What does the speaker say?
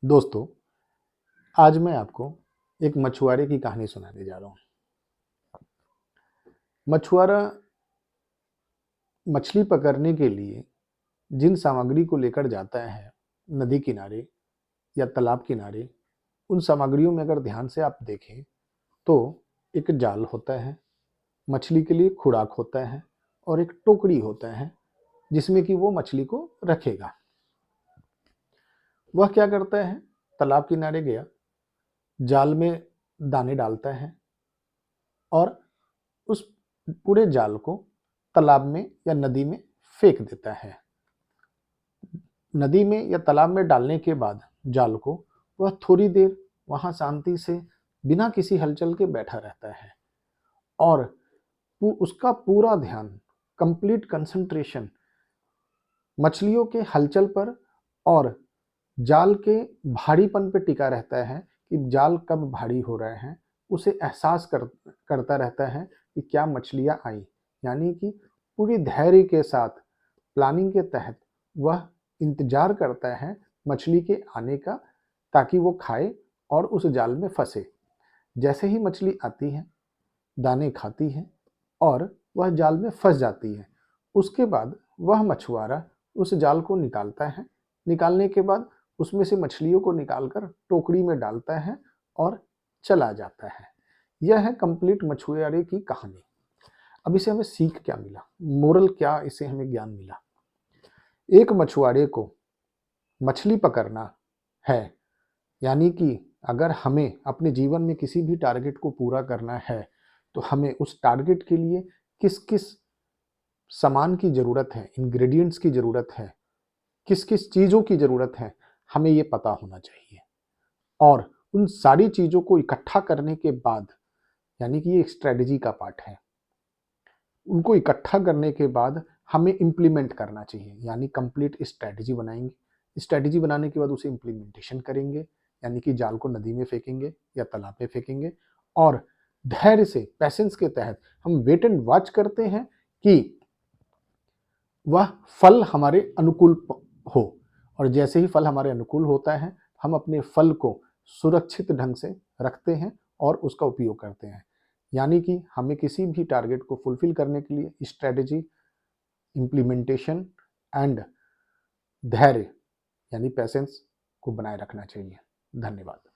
दोस्तों, आज मैं आपको एक मछुआरे की कहानी सुनाने जा रहा हूँ। मछुआरा मछली पकड़ने के लिए जिन सामग्री को लेकर जाता है नदी किनारे या तालाब किनारे, उन सामग्रियों में अगर ध्यान से आप देखें तो एक जाल होता है, मछली के लिए खुराक होता है और एक टोकरी होता है जिसमें कि वो मछली को रखेगा। वह क्या करता है, तालाब किनारे गया, जाल में दाने डालता है और उस पूरे जाल को तालाब में या नदी में फेंक देता है। नदी में या तालाब में डालने के बाद जाल को वह थोड़ी देर वहां शांति से बिना किसी हलचल के बैठा रहता है और उसका पूरा ध्यान, कंप्लीट कंसंट्रेशन मछलियों के हलचल पर और जाल के भारीपन पर टिका रहता है कि जाल कब भारी हो रहे हैं। उसे एहसास करता रहता है कि क्या मछलियां आई, यानी कि पूरी धैर्य के साथ प्लानिंग के तहत वह इंतजार करता है मछली के आने का, ताकि वो खाए और उस जाल में फंसे। जैसे ही मछली आती है, दाने खाती है और वह जाल में फंस जाती है, उसके बाद वह मछुआरा उस जाल को निकालता है। निकालने के बाद उसमें से मछलियों को निकालकर टोकरी में डालता है और चला जाता है। यह है कंप्लीट मछुआरे की कहानी। अब इसे हमें सीख क्या मिला, मोरल क्या इसे हमें ज्ञान मिला? एक मछुआरे को मछली पकड़ना है, यानी कि अगर हमें अपने जीवन में किसी भी टारगेट को पूरा करना है तो हमें उस टारगेट के लिए किस किस सामान की ज़रूरत है, इंग्रेडिएंट्स की ज़रूरत है, किस किस चीज़ों की ज़रूरत है, हमें ये पता होना चाहिए। और उन सारी चीज़ों को इकट्ठा करने के बाद, यानी कि ये एक स्ट्रेटजी का पार्ट है, उनको इकट्ठा करने के बाद हमें इम्प्लीमेंट करना चाहिए, यानी कंप्लीट स्ट्रेटजी बनाएंगे। स्ट्रेटजी बनाने के बाद उसे इम्प्लीमेंटेशन करेंगे, यानी कि जाल को नदी में फेंकेंगे या तालाब में फेंकेंगे और धैर्य से, पैसेंस के तहत हम वेट एंड वॉच करते हैं कि वह फल हमारे अनुकूल हो। और जैसे ही फल हमारे अनुकूल होता है, हम अपने फल को सुरक्षित ढंग से रखते हैं और उसका उपयोग करते हैं। यानी कि हमें किसी भी टारगेट को फुलफिल करने के लिए स्ट्रेटजी, इम्प्लीमेंटेशन एंड धैर्य यानी पैसेंस को बनाए रखना चाहिए। धन्यवाद।